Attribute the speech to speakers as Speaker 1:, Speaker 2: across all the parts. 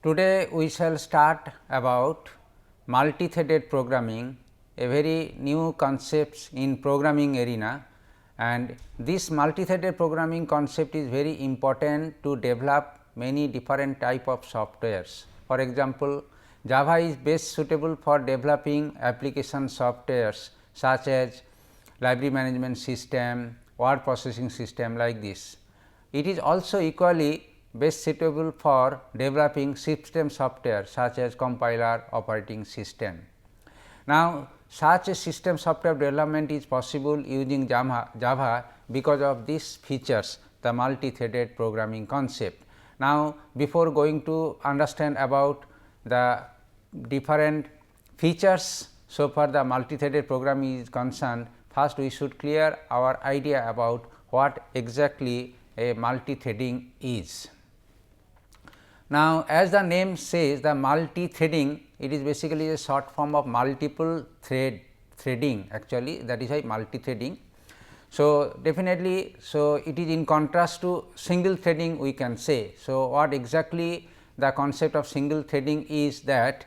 Speaker 1: Today we shall start about multi-threaded programming, a very new concept in programming arena, and this multi-threaded programming concept is very important to develop many different type of softwares. For example, Java is best suitable for developing application softwares such as library management system, word processing system like this. It is also equally best suitable for developing system software such as compiler, operating system. Now, such a system software development is possible using Java because of these features, the multi-threaded programming concept. Now, before going to understand about the different features so far the multi-threaded programming is concerned, first we should clear our idea about what exactly a multi-threading is. Now, as the name says, the multi-threading, it is basically a short form of multiple threading actually, that is why multi-threading. So, definitely, so it is in contrast to single threading we can say. So, what exactly the concept of single threading is that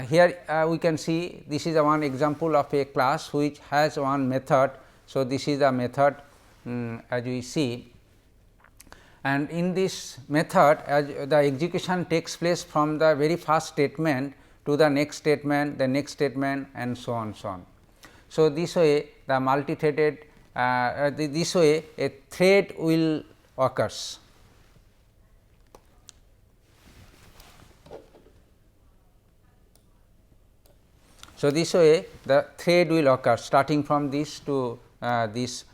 Speaker 1: here we can see this is a one example of a class which has one method. So, this is the method as we see, and in this method as the execution takes place from the very first statement to the next statement, the next statement and so on so on. So, this way the multi-threaded this way a thread will occurs. So, this way the thread will occur starting from this to this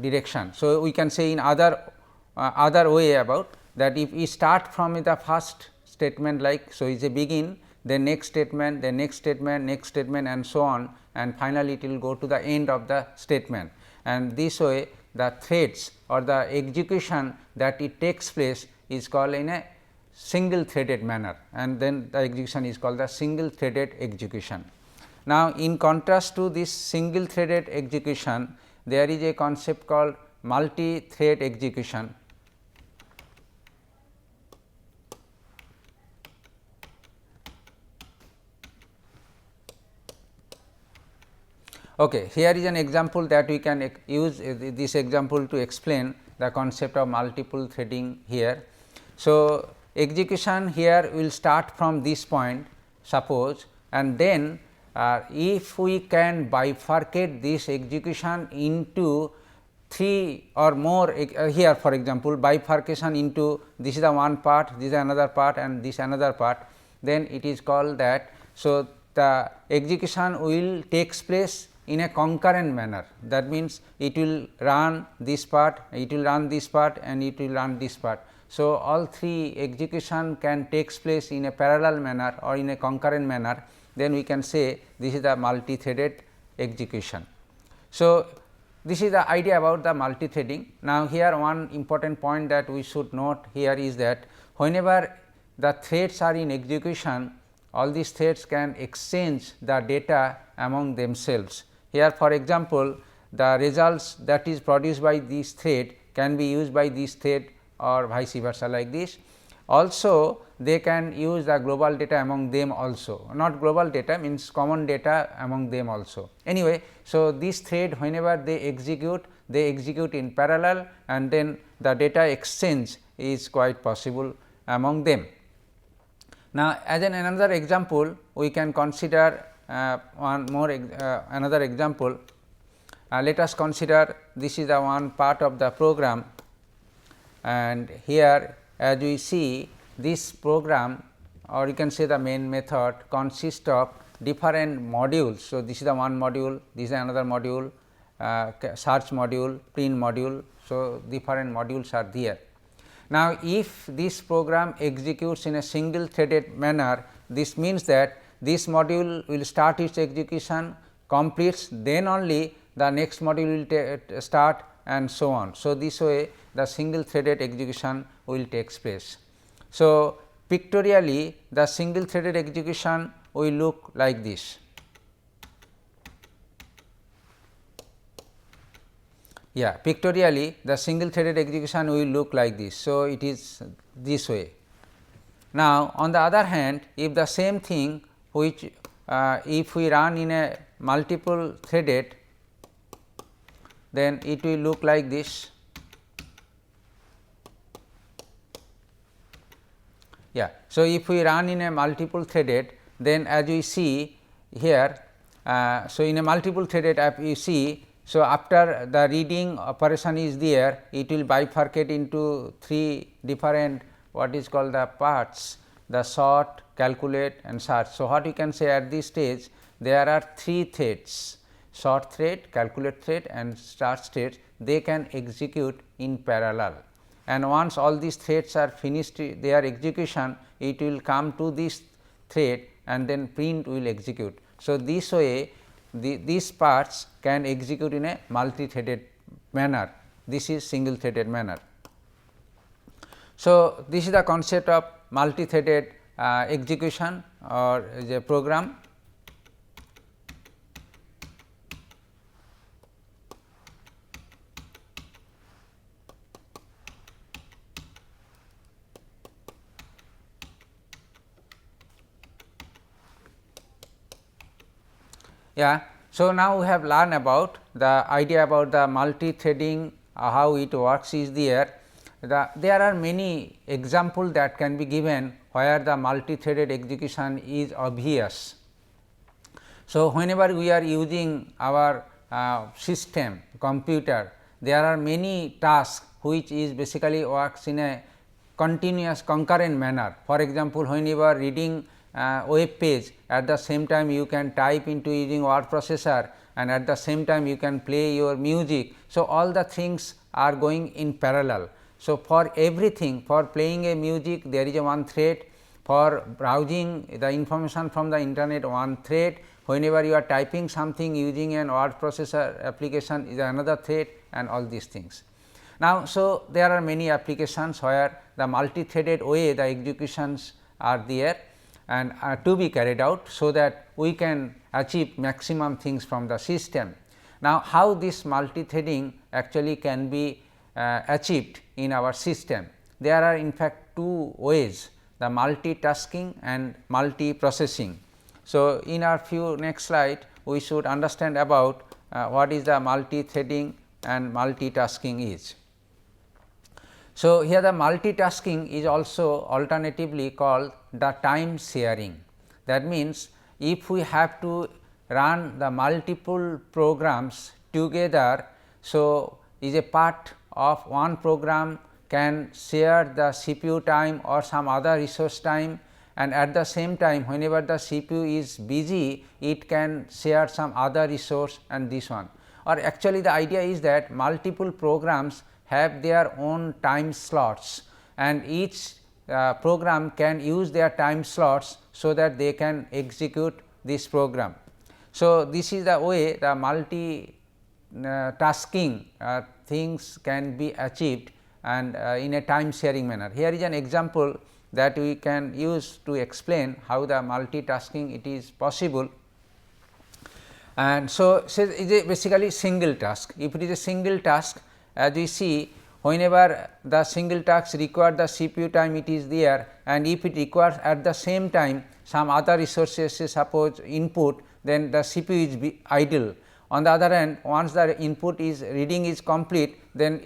Speaker 1: direction. So, we can say in other way about that if we start from the first statement like, so is a begin, then next statement, then next statement, next statement and so on, and finally, it will go to the end of the statement, and this way the threads or the execution that it takes place is called in a single threaded manner, and then the execution is called the single threaded execution. Now, in contrast to this single threaded execution, there is a concept called multi-thread execution. Okay, here is an example that we can use this example to explain the concept of multiple threading here. So, execution here will start from this point suppose, and then if we can bifurcate this execution into 3 or more here for example, bifurcation into this is the one part, this is another part and this another part, then it is called that. So, the execution will takes place in a concurrent manner, that means it will run this part, it will run this part and it will run this part. So, all three execution can takes place in a parallel manner or in a concurrent manner, then we can say this is the multi-threaded execution. So, this is the idea about the multi-threading. Now, here one important point that we should note here is that whenever the threads are in execution, all these threads can exchange the data among themselves. Here for example, the results that is produced by this thread can be used by this thread or vice versa like this. Also they can use the global data among them also, not global data means common data among them also. Anyway, so this thread whenever they execute in parallel, and then the data exchange is quite possible among them. Now, as another example we can consider one more another example. Let us consider this is the one part of the program, and here as we see this program or you can say the main method consists of different modules. So, this is the one module, this is another module, search module, print module. So, different modules are there. Now, if this program executes in a single threaded manner, this means that this module will start its execution, completes, then only the next module will start and so on. So, this way the single threaded execution will take place. So, pictorially the single threaded execution will look like this. Yeah, pictorially the single threaded execution will look like this. So, it is this way. Now, on the other hand, if the same thing which if we run in a multiple threaded, then it will look like this. Yeah. So, if we run in a multiple threaded, then as we see here, so in a multiple threaded app you see, so after the reading operation is there, it will bifurcate into 3 different what is called the parts, the sort, calculate and search. So, what you can say at this stage, there are 3 threads, sort thread, calculate thread and search thread, they can execute in parallel. And once all these threads are finished their execution, it will come to this thread and then print will execute. So, this way these parts can execute in a multi-threaded manner, this is single threaded manner. So, this is the concept of multi-threaded execution or the program. Yeah. So, now we have learned about the idea about the multi-threading, how it works is there. There are many examples that can be given where the multi-threaded execution is obvious. So, whenever we are using our system computer, there are many tasks which is basically works in a continuous concurrent manner. For example, when you are reading web page, at the same time you can type into using word processor and at the same time you can play your music. So, all the things are going in parallel. So, for everything, for playing a music there is a one thread, for browsing the information from the internet one thread, whenever you are typing something using an word processor application is another thread and all these things. Now, so there are many applications where the multi-threaded way the executions are there and are to be carried out, so that we can achieve maximum things from the system. Now, how this multi-threading actually can be achieved in our system? There are in fact 2 ways, the multitasking and multi-processing. So, in our few next slide we should understand about what is the multi-threading and multitasking is. So, here the multitasking is also alternatively called the time sharing. That means, if we have to run the multiple programs together, so is a part of one program can share the CPU time or some other resource time, and at the same time whenever the CPU is busy it can share some other resource and this one. Or actually the idea is that multiple programs have their own time slots and each program can use their time slots, so that they can execute this program. So, this is the way the multi tasking things can be achieved and in a time sharing manner. Here is an example that we can use to explain how the multitasking it is possible. And so, it is basically single task. If it is a single task, as we see, whenever the single task require the CPU time it is there, and if it requires at the same time some other resources, say suppose input, then the CPU is idle. On the other hand, once the input is reading is complete, then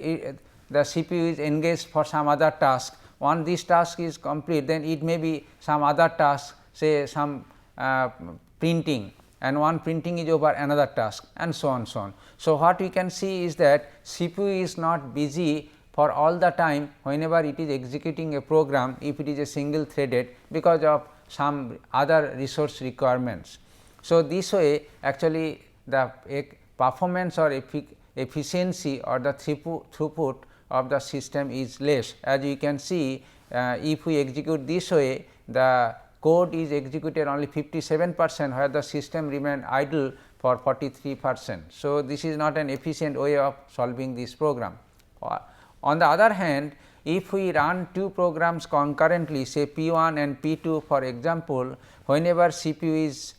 Speaker 1: the CPU is engaged for some other task. Once this task is complete, then it may be some other task, say some printing, and one printing is over another task and so on, so on. So, what we can see is that CPU is not busy for all the time whenever it is executing a program, if it is a single threaded, because of some other resource requirements. So, this way actually the performance or efficiency or the throughput of the system is less. As you can see, if we execute this way, the code is executed only 57%, where the system remain idle for 43%. So, this is not an efficient way of solving this program. On the other hand, if we run 2 programs concurrently, say P1 and P2 for example, whenever CPU is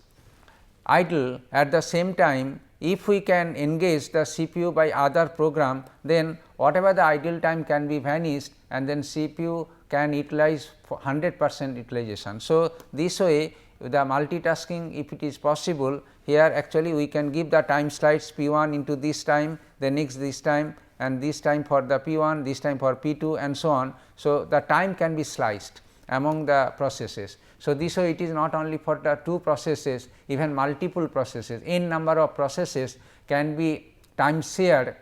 Speaker 1: idle, at the same time if we can engage the CPU by other program, then whatever the idle time can be vanished and then CPU can utilize 100% utilization. So, this way the multitasking, if it is possible, here actually we can give the time slides P 1 into this time, then next this time, and this time for the P 1, this time for P 2 and so on. So, the time can be sliced among the processes. So, this way it is not only for the 2 processes, even multiple processes, n number of processes can be time shared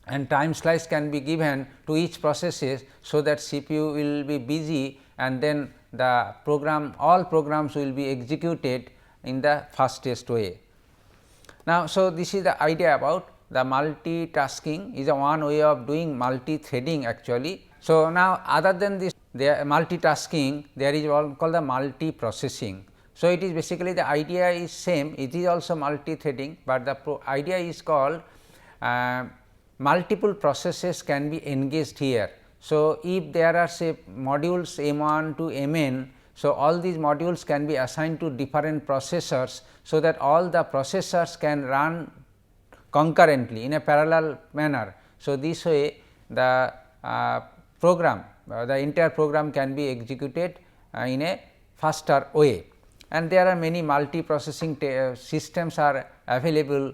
Speaker 1: and time slice can be given to each processes. So, that CPU will be busy and then the program, all programs will be executed in the fastest way. Now, so this is the idea about the multitasking is a one way of doing multi-threading actually. So, now other than this multitasking, there is one called the multi-processing. So, it is basically the idea is same, it is also multi-threading, but the idea is called multiple processes can be engaged here. So, if there are say modules M 1 to M n, so all these modules can be assigned to different processors. So, that all the processors can run concurrently in a parallel manner. So, this way the program, the entire program can be executed in a faster way, and there are many multi-processing systems are available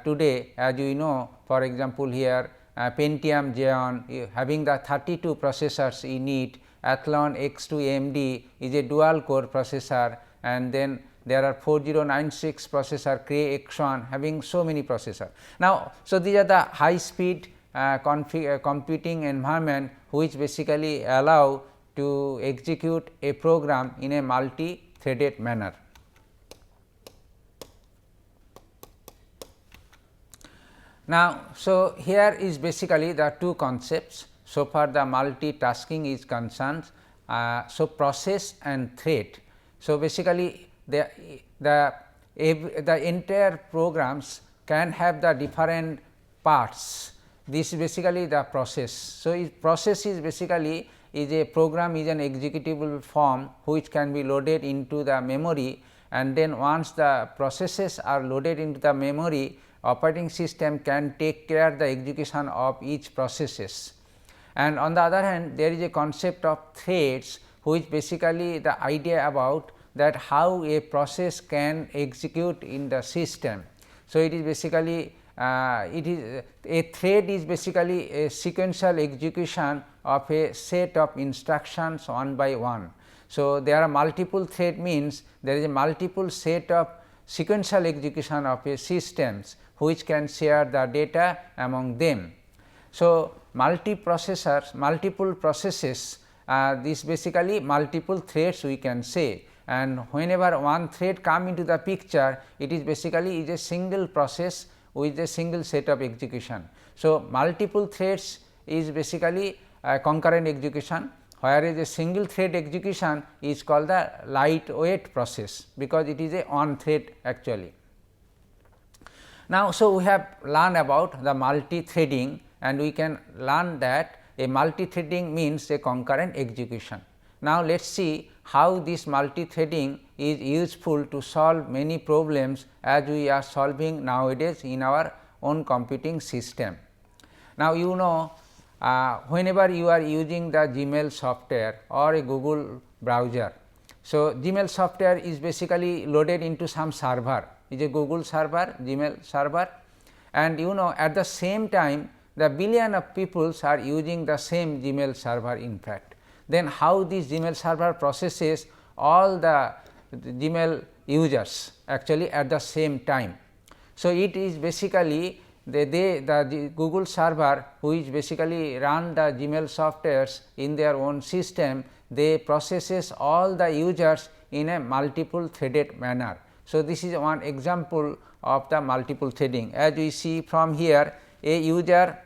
Speaker 1: today, as you know. For example, here Pentium Xeon having the 32 processors in it, Athlon X2 AMD is a dual core processor, and then there are 4096 processor Cray X1 having so many processors. Now, so these are the high speed computing environment which basically allow to execute a program in a multi-threaded manner. Now, so here is basically the 2 concepts. So far the multitasking is concerned. So, process and thread. So, basically the entire programs can have the different parts. This is basically the process. So, process is basically is a program is an executable form which can be loaded into the memory, and then once the processes are loaded into the memory, operating system can take care of the execution of each processes. And on the other hand, there is a concept of threads, which basically the idea about that how a process can execute in the system. So, it is basically it is a thread is basically a sequential execution of a set of instructions one by one. So, there are multiple thread means there is a multiple set of sequential execution of a systems which can share the data among them. So, multiprocessors, multiple processes, this basically multiple threads we can say, and whenever one thread come into the picture, it is basically is a single process with a single set of execution. So, multiple threads is basically a concurrent execution, whereas a single thread execution is called the lightweight process, because it is a one thread actually. Now, so we have learned about the multi-threading, and we can learn that a multi-threading means a concurrent execution. Now, let us see how this multi-threading is useful to solve many problems as we are solving nowadays in our own computing system. Now, you know whenever you are using the Gmail software or a Google browser. So, Gmail software is basically loaded into some server, is a Google server, Gmail server, and you know at the same time the billion of people are using the same Gmail server in fact. Then how this Gmail server processes all the Gmail users actually at the same time. So, it is basically the Google server which basically run the Gmail softwares in their own system, they processes all the users in a multiple threaded manner. So, this is one example of the multiple threading. As we see from here, a user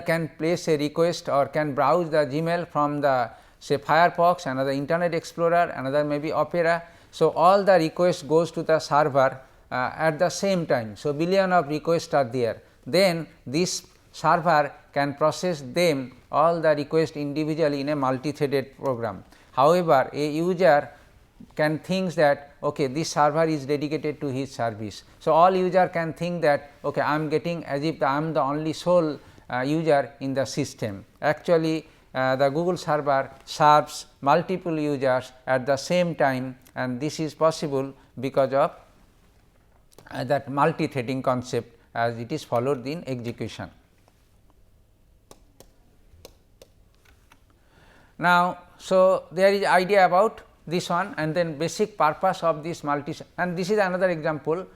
Speaker 1: can place a request or can browse the Gmail from the say Firefox, another Internet Explorer, another maybe Opera. So, all the requests goes to the server at the same time. So, billion of requests are there, then this server can process them all the requests individually in a multi-threaded program. However, a user can think that okay, this server is dedicated to his service. So, all user can think that okay, I am getting as if I am the only sole user in the system. Actually, the Google server serves multiple users at the same time, and this is possible because of that multi-threading concept as it is followed in execution. Now, so there is idea about this one, and then basic purpose of this and this is another example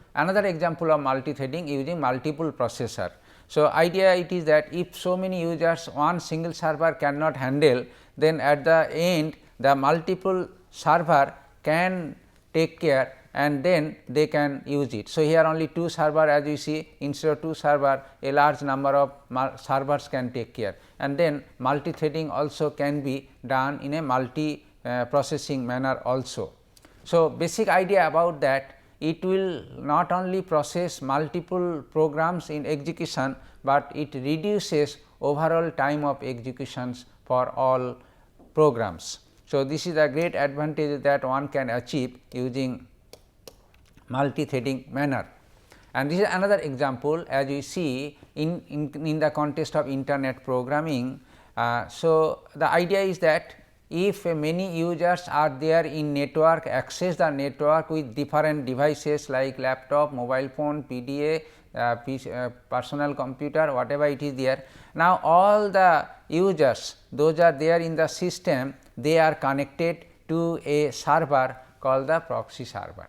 Speaker 1: of multi-threading using multiple processor. So, idea it is that if so many users one single server cannot handle, then at the end the multiple server can take care and then they can use it. So, here only 2 server, as you see, instead of 2 server a large number of servers can take care, and then multi-threading also can be done in a multi processing manner also. So, basic idea about that, it will not only process multiple programs in execution, but it reduces overall time of executions for all programs. So, this is a great advantage that one can achieve using multi-threading manner. And this is another example, as we see in the context of internet programming. So, the idea is that if many users are there in network, access the network with different devices like laptop, mobile phone, PDA, personal computer, whatever it is there. Now, all the users, those are there in the system, they are connected to a server called the proxy server.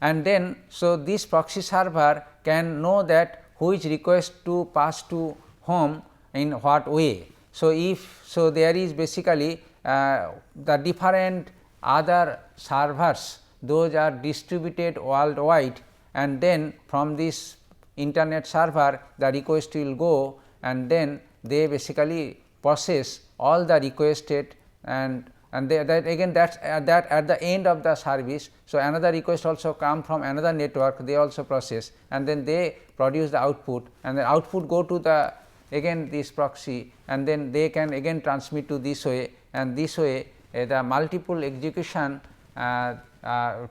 Speaker 1: And then, so this proxy server can know that which request to pass to whom in what way. So, if so there is basically the different other servers, those are distributed worldwide, and then from this internet server the request will go, and then they basically process all the requested, and that again that at the end of the service. So, another request also come from another network, they also process, and then they produce the output, and the output go to the again this proxy, and then they can again transmit to this way, and this way the multiple execution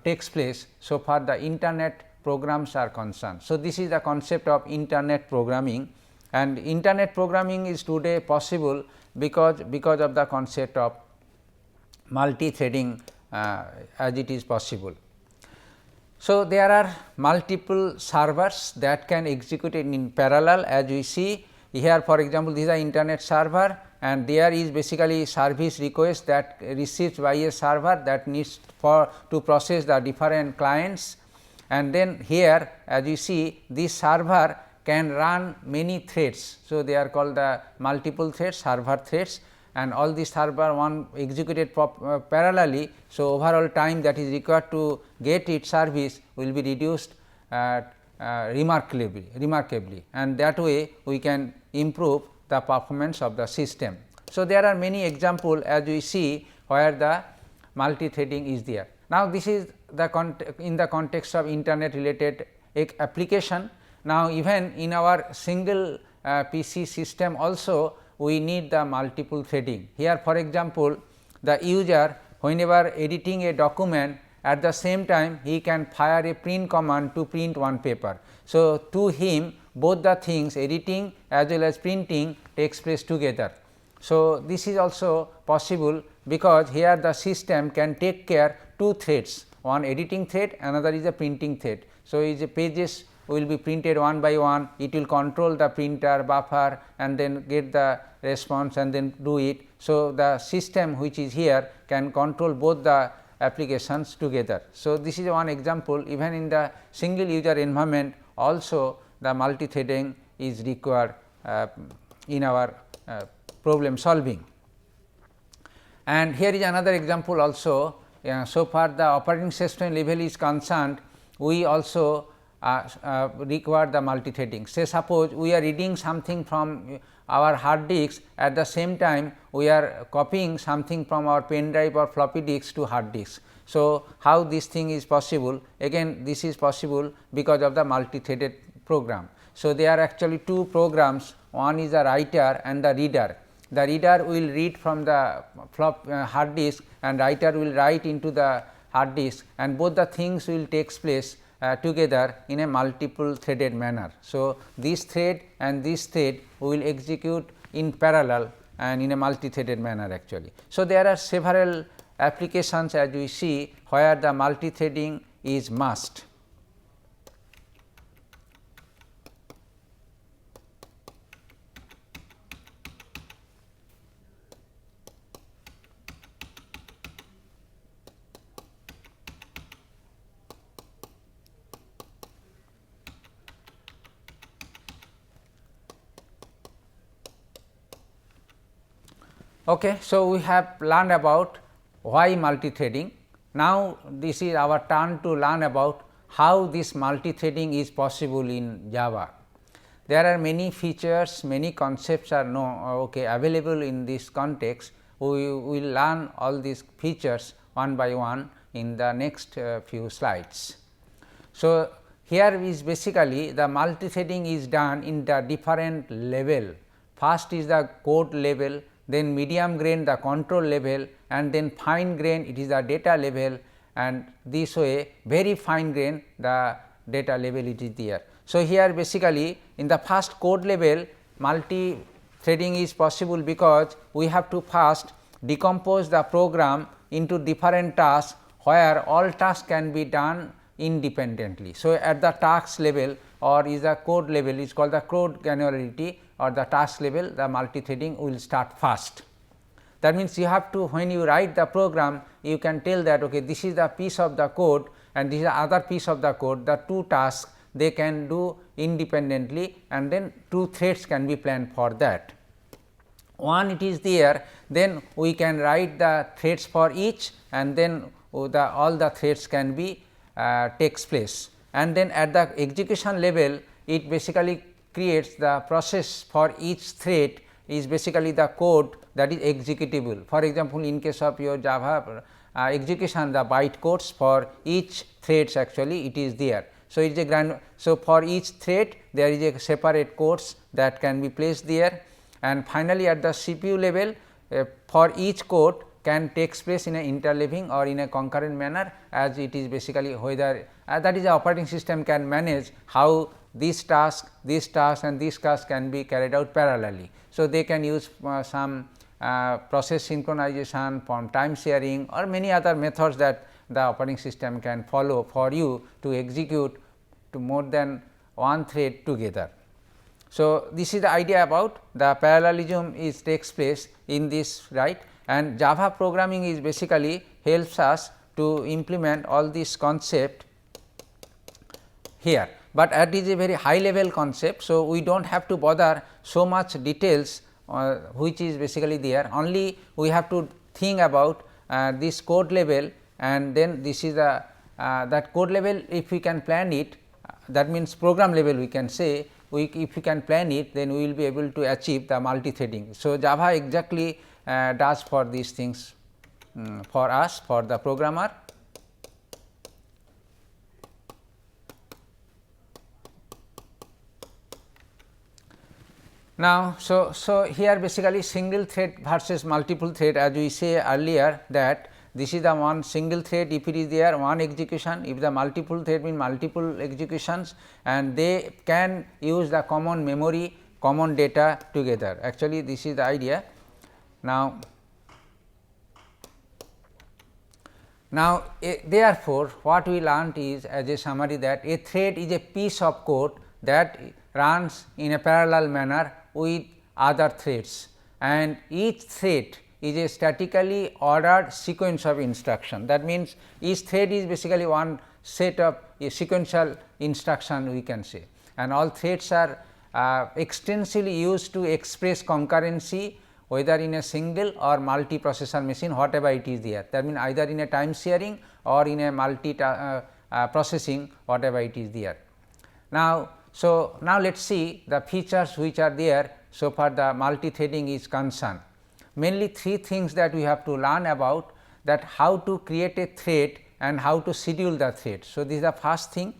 Speaker 1: takes place. So, far the internet programs are concerned. So, this is the concept of internet programming, and internet programming is today possible because of the concept of multi-threading as it is possible. So, there are multiple servers that can execute in parallel, as we see here. For example, this is an internet server, and there is basically service request that received by a server that needs to process the different clients, and then here as you see this server can run many threads. So, they are called the multiple threads, server threads, and all these server one executed parallelly. So, overall time that is required to get its service will be reduced remarkably, and that way we can improve the performance of the system. So, there are many examples as we see where the multi-threading is there. Now, this is the in the context of internet related application. Now, even in our single PC system also we need the multiple threading. Here for example, the user whenever editing a document, at the same time he can fire a print command to print one paper. So, to him both the things editing as well as printing takes place together. So, this is also possible because here the system can take care 2 threads, one editing thread, another is a printing thread. So, is pages will be printed one by one, it will control the printer buffer and then get the response and then do it. So, the system which is here can control both the applications together. So, this is one example. Even in the single user environment also the multi-threading is required in our problem solving. And here is another example also. So far the operating system level is concerned, we also require the multi-threading. Say suppose we are reading something from our hard disk, at the same time we are copying something from our pen drive or floppy disk to hard disk. So, how this thing is possible? Again this is possible because of the multi-threaded program. So, there are actually 2 programs, one is the writer and the reader. The reader will read from the hard disk and writer will write into the hard disk, and both the things will take place together in a multiple threaded manner. So, this thread and this thread will execute in parallel, and in a multi-threaded manner actually. So, there are several applications as we see where the multi-threading is must. Okay, so, we have learned about why multi-threading. Now, this is our turn to learn about how this multi-threading is possible in Java. There are many features, many concepts are available in this context. We will learn all these features one by one in the next few slides. So, here is basically the multi-threading is done in the different level. First is the code level, then medium grain the control level, and then fine grain it is the data level, and this way very fine grain the data level it is there. So, here basically in the first code level multi threading is possible because we have to first decompose the program into different tasks where all tasks can be done independently. So, at the task level or is the code level is called the code granularity, or the task level the multi-threading will start first. That means, you have to, when you write the program, you can tell that okay, this is the piece of the code and this is the other piece of the code, the two tasks they can do independently, and then two threads can be planned for that. One it is there, then we can write the threads for each, and then all the threads can be takes place, and then at the execution level it basically creates the process for each thread is basically the code that is executable. For example, in case of your Java execution, the bytecodes for each threads actually it is there. So, it is a so for each thread there is a separate codes that can be placed there, and finally, at the CPU level for each code can takes place in an interleaving or in a concurrent manner, as it is basically whether that is the operating system can manage how this task and this task can be carried out parallelly. So, they can use some process synchronization, from time sharing or many other methods that the operating system can follow for you to execute to more than one thread together. So, this is the idea about the parallelism is takes place in this, right, and Java programming is basically helps us to implement all this concept here, but it is a very high level concept. So, we do not have to bother so much details which is basically there, only we have to think about this code level, and then this is the that code level. If we can plan it, that means program level we can say, if we can plan it, then we will be able to achieve the multi-threading. So, Java exactly does for these things for us, for the programmer. Now, so here basically single thread versus multiple thread, as we say earlier that this is the one single thread, if it is there one execution, if the multiple thread means multiple executions, and they can use the common memory, common data together. Actually, this is the idea. Now, therefore, what we learnt is as a summary that a thread is a piece of code that runs in a parallel manner with other threads, and each thread is a statically ordered sequence of instruction. That means, each thread is basically one set of a sequential instruction we can say, and all threads are extensively used to express concurrency, whether in a single or multi processor machine, whatever it is there. That means, either in a time sharing or in a multi processing, whatever it is there. Now, so now let us see the features which are there so far the multi-threading is concerned. Mainly three things that we have to learn about, that how to create a thread and how to schedule the thread. So, this is the first thing,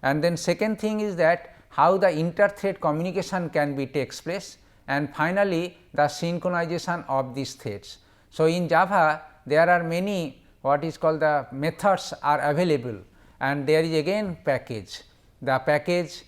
Speaker 1: and then second thing is that how the inter-thread communication can be takes place, and finally, the synchronization of these threads. So, in Java there are many what is called the methods are available, and there is again package. The package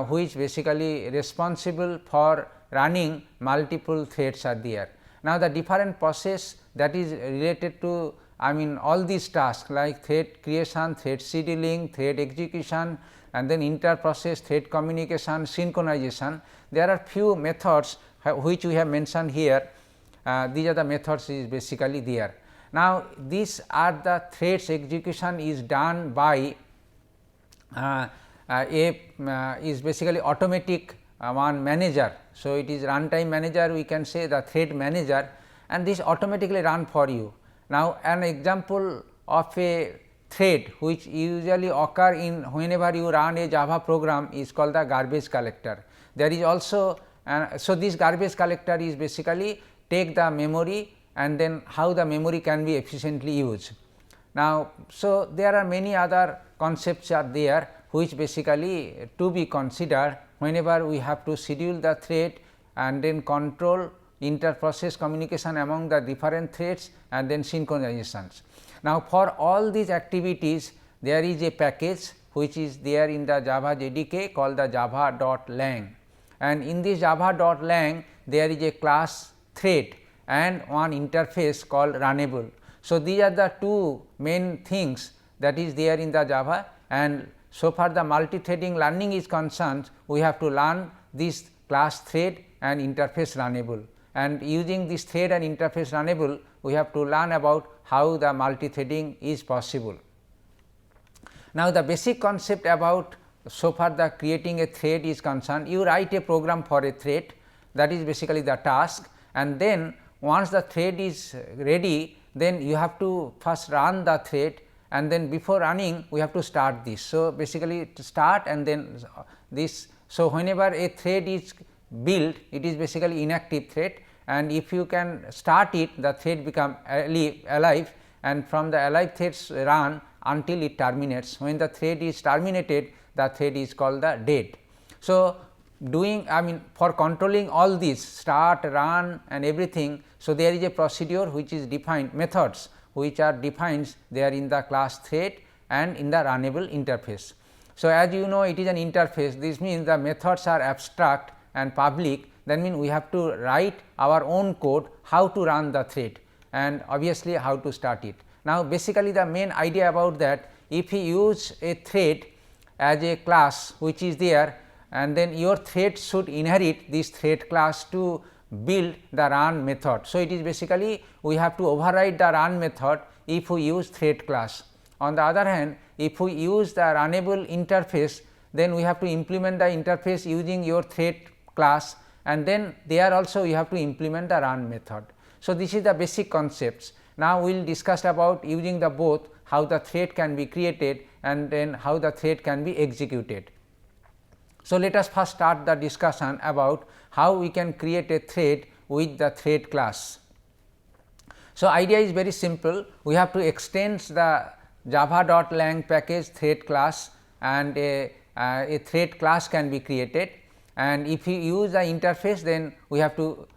Speaker 1: which basically responsible for running multiple threads are there. Now, the different process that is related to all these tasks like thread creation, thread scheduling, thread execution, and then inter process thread communication, synchronization. There are few methods which we have mentioned here. These are the methods is basically there. Now, these are the threads execution is done by is basically automatic one manager. So, it is runtime manager, we can say the thread manager, and this automatically run for you. Now, an example of a thread which usually occur in whenever you run a Java program is called the garbage collector. There is also so this garbage collector is basically take the memory and then how the memory can be efficiently used. Now, so there are many other concepts are there which basically to be considered whenever we have to schedule the thread and then control inter process communication among the different threads and then synchronizations. Now, for all these activities there is a package which is there in the Java JDK called the java.lang, and in this java.lang there is a class thread and one interface called runnable. So, these are the two main things that is there in the Java, and so far the multi-threading learning is concerned, we have to learn this class thread and interface runnable, and using this thread and interface runnable we have to learn about how the multi-threading is possible. Now, the basic concept about so far the creating a thread is concerned, you write a program for a thread, that is basically the task, and then once the thread is ready, then you have to first run the thread, and then before running we have to start this. So, basically to start and then this. So, whenever a thread is built, it is basically inactive thread, and if you can start it, the thread become alive, and from the alive threads run until it terminates. When the thread is terminated, the thread is called the dead. So, doing for controlling all these start, run and everything. So, there is a procedure which is defined, methods which are defined there in the class thread and in the runnable interface. So, as you know, it is an interface, this means the methods are abstract and public, that means we have to write our own code how to run the thread and obviously how to start it. Now, basically the main idea about that, if you use a thread as a class which is there, and then your thread should inherit this thread class to build the run method. So, it is basically we have to override the run method if we use thread class. On the other hand, if we use the runnable interface, then we have to implement the interface using your thread class, and then there also you have to implement the run method. So, this is the basic concepts. Now, we will discuss about using the both, how the thread can be created and then how the thread can be executed. So, let us first start the discussion about how we can create a thread with the thread class. So, idea is very simple, we have to extend the java.lang package thread class, and a thread class can be created, and if you use the interface, then we have to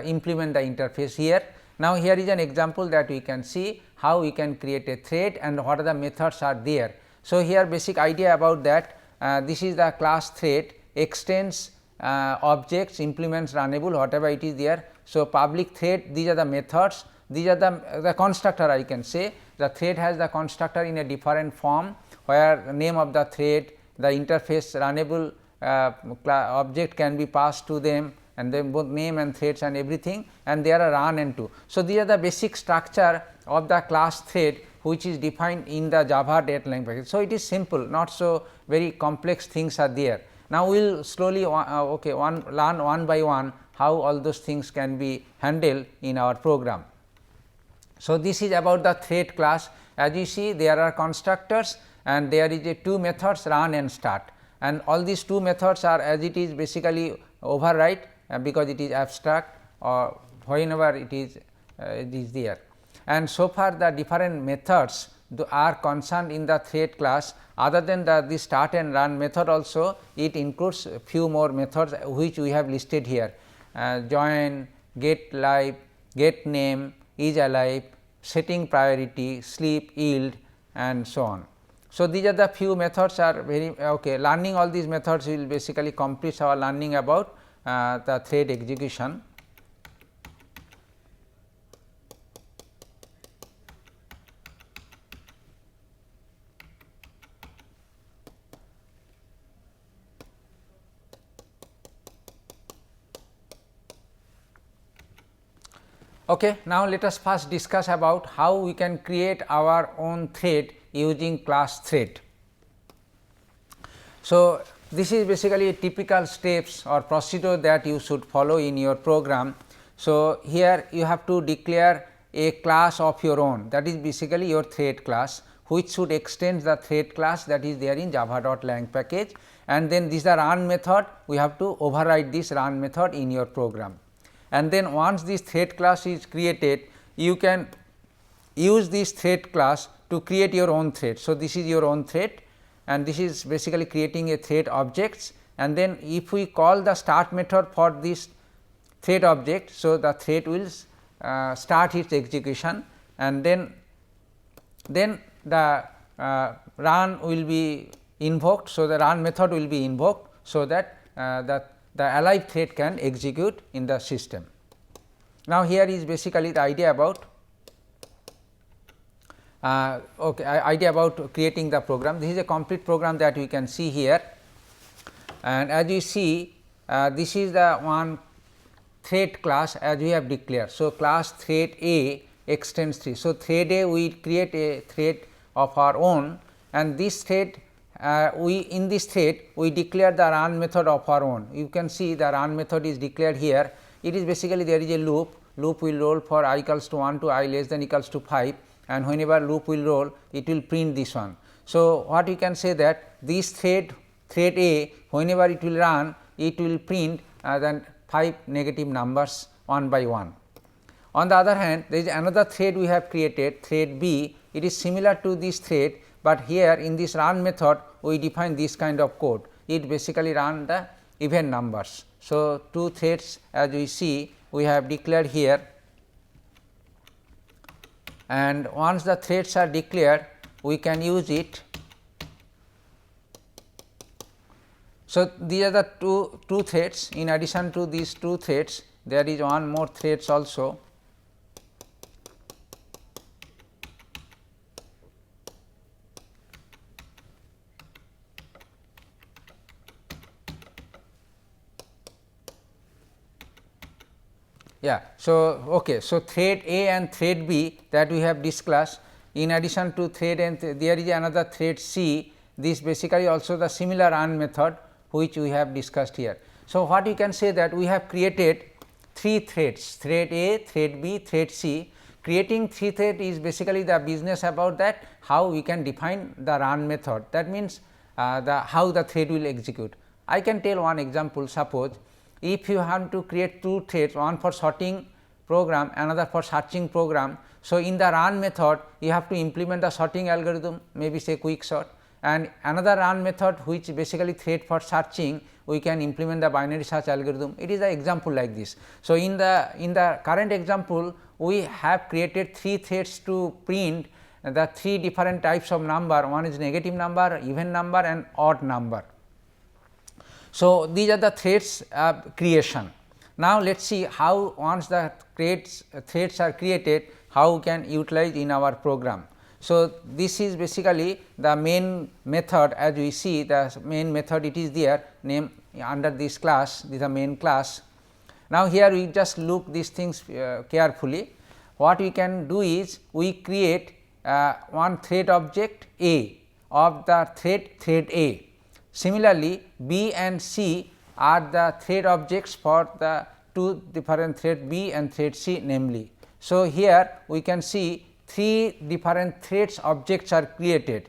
Speaker 1: implement the interface here. Now, here is an example that we can see how we can create a thread and what are the methods are there. So, here basic idea about that, this is the class thread, extends objects, implements runnable, whatever it is there. So, public thread, these are the methods, these are the constructor, I can say the thread has the constructor in a different form, where name of the thread, the interface runnable object can be passed to them, and then both name and threads and everything, and there are run and to. So, these are the basic structure of the class thread which is defined in the java.lang package. So, it is simple, not so very complex things are there. Now, we will slowly learn one by one how all those things can be handled in our program. So, this is about the thread class. As you see, there are constructors and there is a two methods, run and start, and all these two methods are as it is basically override because it is abstract or whenever it is there. And so far the different methods are concerned in the thread class, other than the start and run method also, it includes few more methods which we have listed here, join, get live, get name, is alive, setting priority, sleep, yield and so on. So, these are the few methods are very learning all these methods will basically complete our learning about the thread execution. Okay, now let us first discuss about how we can create our own thread using class thread. So, this is basically a typical steps or procedure that you should follow in your program. So, here you have to declare a class of your own, that is basically your thread class, which should extend the thread class that is there in java.lang package, and then this is the run method, we have to override this run method in your program. And then once this thread class is created, you can use this thread class to create your own thread. So, this is your own thread, and this is basically creating a thread objects, and then if we call the start method for this thread object. So, the thread will start its execution, and then the run will be invoked. So, the run method will be invoked, so that the alive thread can execute in the system. Now, here is basically the idea about idea about creating the program. This is a complete program that we can see here, and as you see this is the one thread class as we have declared. So, class thread A extends 3. So, thread A we create a thread of our own, and this thread in this thread we declare the run method of our own. You can see the run method is declared here. It is basically there is a loop will roll for I equals to 1 to I less than equals to 5, and whenever loop will roll it will print this one. So, what we can say that this thread A, whenever it will run, it will print then 5 negative numbers one by one. On the other hand, there is another thread we have created, thread B. It is similar to this thread, but here in this run method we define this kind of code. It basically run the even numbers. So, 2 threads as we see we have declared here, and once the threads are declared we can use it. So, these are the two threads. In addition to these 2 threads, there is one more threads also. Yeah. So, okay. So, thread A and thread B that we have discussed. In addition to thread and there is another thread C. This basically also the similar run method which we have discussed here. So, what you can say that we have created 3 threads, thread A, thread B, thread C. Creating 3 thread is basically the business about that how we can define the run method. That means, how the thread will execute. I can tell one example. Suppose if you have to create 2 threads, one for sorting program, another for searching program. So, in the run method you have to implement the sorting algorithm, maybe say quick sort, and another run method which basically thread for searching we can implement the binary search algorithm. It is an example like this. So, in the current example we have created 3 threads to print the 3 different types of number. One is negative number, even number and odd number. So, these are the threads creation. Now, let us see how once the threads are created, how we can utilize in our program. So, this is basically the main method. As we see the main method, it is there name under this class, this is the main class. Now, here we just look these things carefully. What we can do is we create one thread object A of the thread A. Similarly, B and C are the thread objects for the 2 different thread B and thread C namely. So, here we can see 3 different threads objects are created.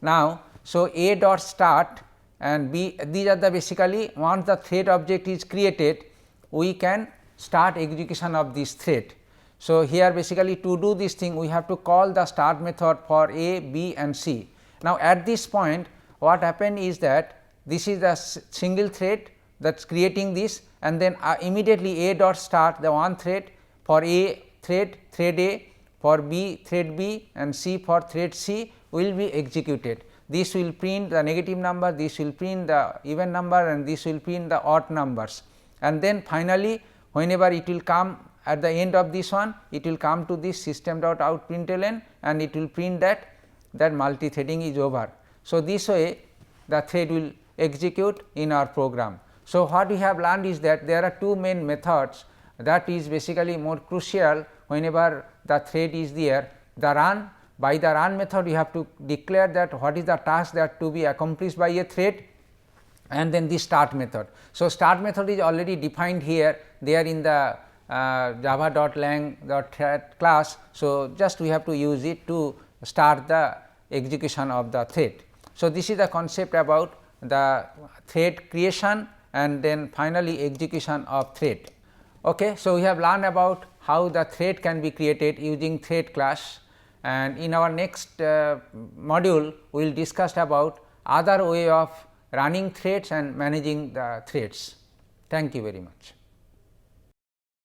Speaker 1: Now, so A dot start and B, these are the basically once the thread object is created we can start execution of this thread. So, here basically to do this thing we have to call the start method for A, B and C. Now, at this point what happened is that this is the single thread that is creating this, and then immediately A dot start the one thread for A thread A, for B thread B and C for thread C will be executed. This will print the negative number, this will print the even number and this will print the odd numbers. and then finally, whenever it will come at the end of this one, it will come to this system dot out println and it will print that multi-threading is over. So, this way the thread will execute in our program. So, what we have learned is that there are two main methods that is basically more crucial whenever the thread is there. The run, by the run method you have to declare that what is the task that to be accomplished by a thread, and then the start method. So, start method is already defined here there in the java.lang.thread class. So, just we have to use it to start the execution of the thread. So, this is the concept about the thread creation and then finally execution of thread. Okay. So, we have learned about how the thread can be created using thread class, and in our next module we will discuss about other way of running threads and managing the threads. Thank you very much.